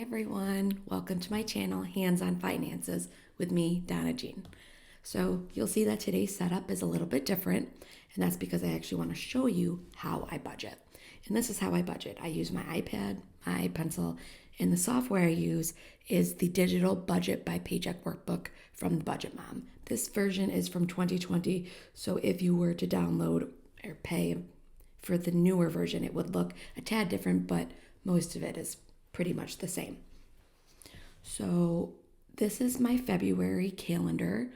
everyone, welcome to my channel, Hands on Finances with me, Donna Jean. So you'll see that today's setup is a little bit different, and that's because I actually want to show you how I budget. And this is how I budget. I use my iPad, my pencil, and the software I use is the Digital Budget by Paycheck Workbook from the Budget Mom. This version is from 2020, so if you were to download or pay for the newer version, it would look a tad different, but most of it is pretty much the same. So this is my February calendar,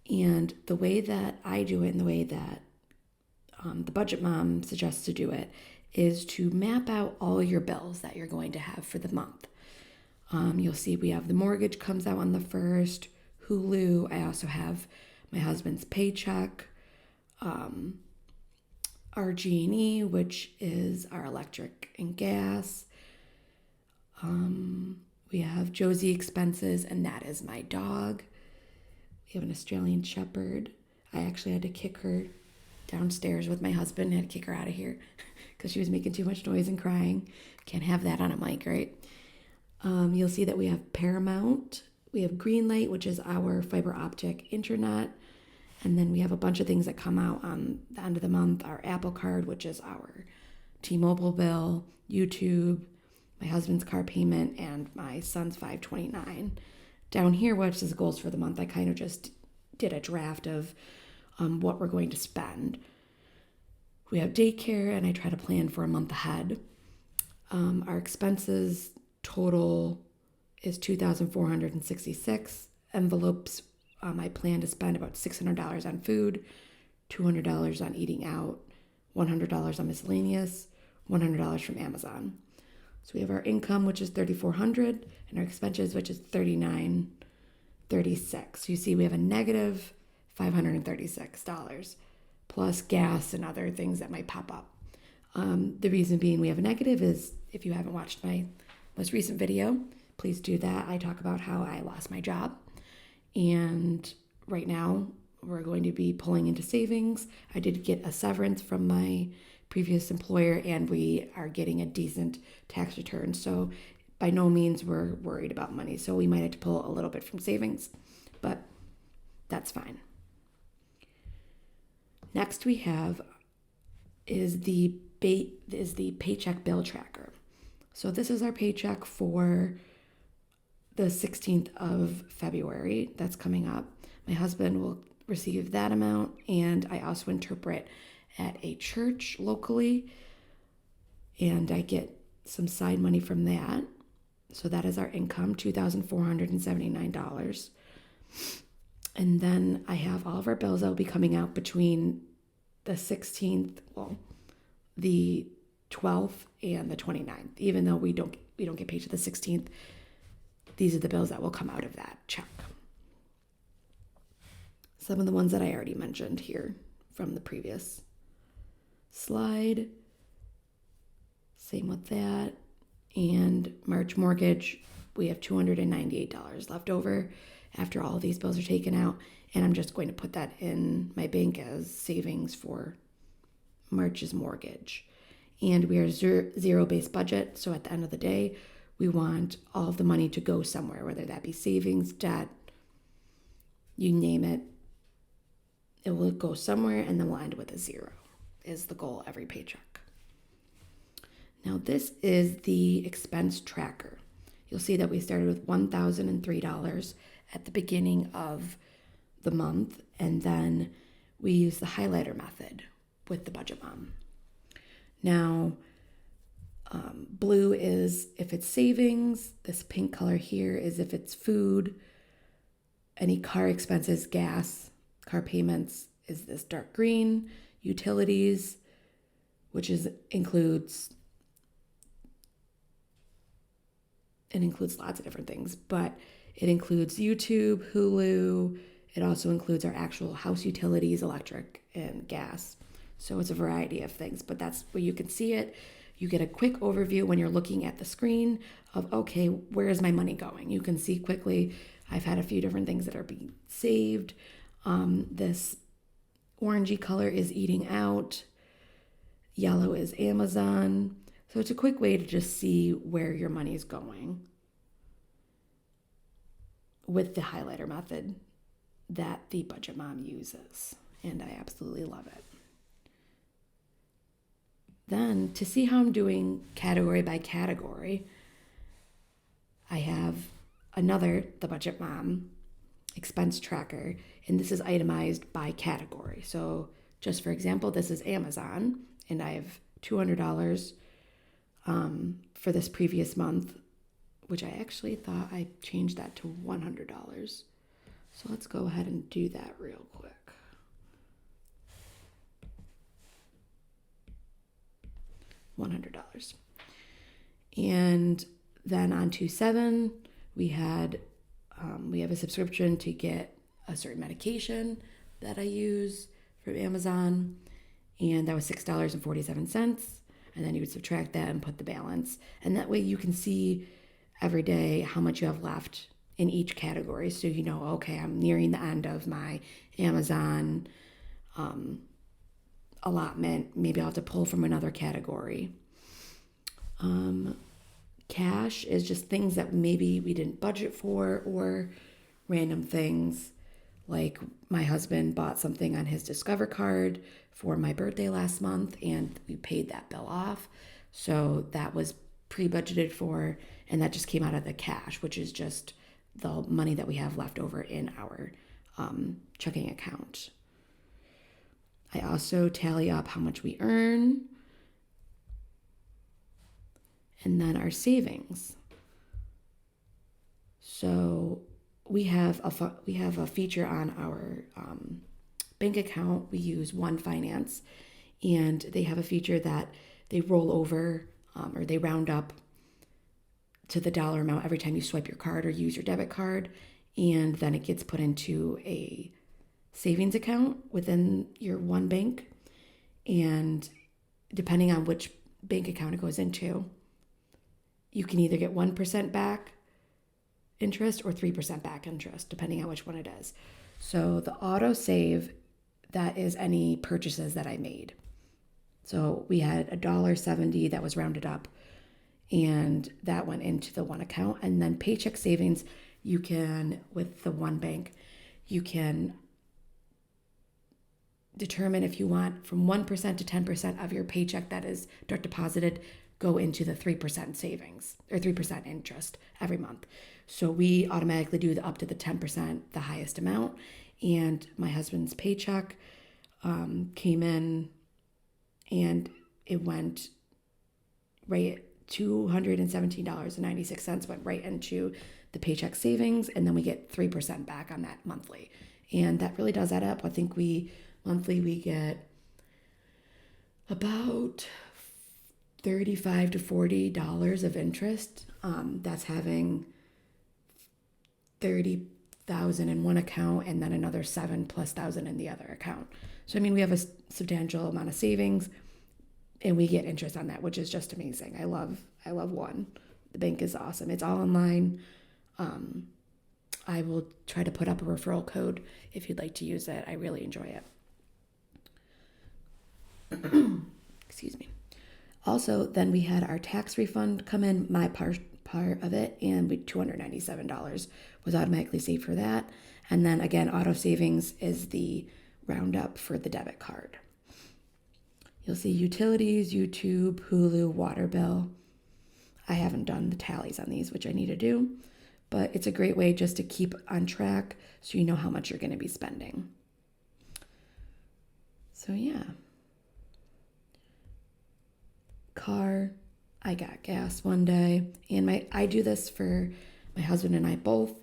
and the way that I do it and the way that the Budget Mom suggests to do it is to map out all your bills that you're going to have for the month. You'll see we have the mortgage comes out on the 1st, Hulu. I also have my husband's paycheck, our G&E, which is our electric and gas. We have Josie expenses, and that is my dog. We have an Australian Shepherd. I actually had to kick her downstairs with my husband. I had to kick her out of here because she was making too much noise and crying. Can't have that on a mic, right? You'll see that we have Paramount. We have Greenlight, which is our fiber optic internet. And then we have a bunch of things that come out on the end of the month. Our Apple Card, which is our T-Mobile bill, YouTube, my husband's car payment, and my son's $529. Down here, which is goals for the month, I kind of just did a draft of what we're going to spend. We have daycare, and I try to plan for a month ahead. Our expenses total is $2,466. Envelopes, I plan to spend about $600 on food, $200 on eating out, $100 on miscellaneous, $100 from Amazon. So we have our income, which is $3,400, and our expenses, which is $3,936. So you see we have a negative $536 plus gas and other things that might pop up. The reason being we have a negative is, if you haven't watched my most recent video, please do that. I talk about how I lost my job, and right now we're going to be pulling into savings. I did get a severance from my previous employer, and we are getting a decent tax return. So by no means we're worried about money. So we might have to pull a little bit from savings, but that's fine. Next we have is the Paycheck Bill Tracker. So this is our paycheck for the 16th of February. That's coming up. My husband will receive that amount, and I also interpret at a church locally, and I get some side money from that. So that is our income, $2,479. And then I have all of our bills that will be coming out between the 16th, the 12th and the 29th. Even though we don't get paid to the 16th, these are the bills that will come out of that check. Some of the ones that I already mentioned here from the previous slide. Same with that. And March mortgage, we have $298 left over after all of these bills are taken out. And I'm just going to put that in my bank as savings for March's mortgage. And we are zero-based budget. So at the end of the day, we want all of the money to go somewhere, whether that be savings, debt, you name it. It will go somewhere, and then we'll end with a zero is the goal every paycheck. Now this is the expense tracker. You'll see that we started with $1,003 at the beginning of the month, and then we use the highlighter method with the Budget Mom. Now, blue is if it's savings. This pink color here is if it's food. Any car expenses, gas, car payments is this dark green. Utilities, which includes lots of different things, but it includes YouTube, Hulu. It also includes our actual house utilities, electric and gas. So it's a variety of things, but that's where you can see it. You get a quick overview when you're looking at the screen of, okay, where is my money going? You can see quickly. I've had a few different things that are being saved. This orangey color is eating out. Yellow is Amazon. So it's a quick way to just see where your money is going with the highlighter method that the Budget Mom uses. And I absolutely love it. Then to see how I'm doing category by category, I have the Budget Mom expense tracker, and this is itemized by category. So just for example, this is Amazon, and I have $200 for this previous month, which I actually thought I changed that to $100. So let's go ahead and do that real quick. $100. And then on 2/7, we have a subscription to get a certain medication that I use from Amazon, and that was $6.47. And then you would subtract that and put the balance, and that way you can see every day how much you have left in each category, so you know, okay, I'm nearing the end of my Amazon allotment. Maybe I'll have to pull from another category. Cash is just things that maybe we didn't budget for, or random things like my husband bought something on his Discover card for my birthday last month, and we paid that bill off. So that was pre-budgeted for, and that just came out of the cash, which is just the money that we have left over in our checking account. I also tally up how much we earn, and then our savings. So we have a feature on our bank account. We use One Finance, and they have a feature that they roll over or they round up to the dollar amount every time you swipe your card or use your debit card, and then it gets put into a savings account within your one bank. And depending on which bank account it goes into, you can either get 1% back interest or 3% back interest, depending on which one it is. So the auto save, that is any purchases that I made. So we had $1.70 that was rounded up, and that went into the one account. And then paycheck savings, you can, with the one bank, you can determine if you want from 1% to 10% of your paycheck that is direct deposited go into the 3% savings or 3% interest every month. So we automatically do the up to the 10%, the highest amount. And my husband's paycheck came in, and it went right, $217.96 went right into the paycheck savings, and then we get 3% back on that monthly. And that really does add up. I think monthly we get about $35 to $40 of interest. That's having $30,000 in one account and then another $7,000+ in the other account. So I mean, we have a substantial amount of savings, and we get interest on that, which is just amazing. I love One. The bank is awesome. It's all online. I will try to put up a referral code if you'd like to use it. I really enjoy it. Excuse me. Also, then we had our tax refund come in, my part of it, and $297 was automatically saved for that. And then again, auto savings is the roundup for the debit card. You'll see utilities, YouTube, Hulu, water bill. I haven't done the tallies on these, which I need to do, but it's a great way just to keep on track so you know how much you're going to be spending. So yeah. Car, I got gas one day, and I do this for my husband and I both.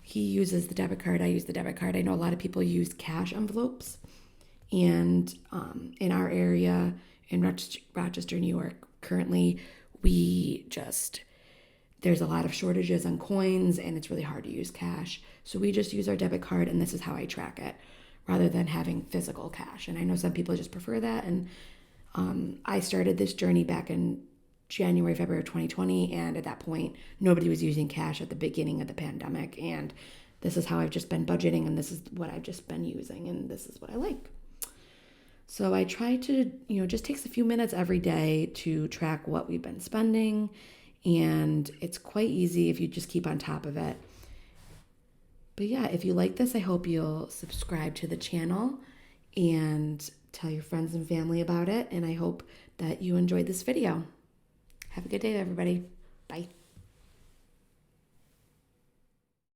He uses the debit card, I use the debit card. I know a lot of people use cash envelopes, and in our area in Rochester, New York, currently there's a lot of shortages on coins, and it's really hard to use cash. So we just use our debit card, and this is how I track it, rather than having physical cash. And I know some people just prefer that, and I started this journey back in January, February of 2020, and at that point, nobody was using cash at the beginning of the pandemic, and this is how I've just been budgeting, and this is what I've just been using, and this is what I like. So I try to, just takes a few minutes every day to track what we've been spending. And it's quite easy if you just keep on top of it. But yeah, if you like this, I hope you'll subscribe to the channel and tell your friends and family about it. And I hope that you enjoyed this video. Have a good day, everybody. Bye.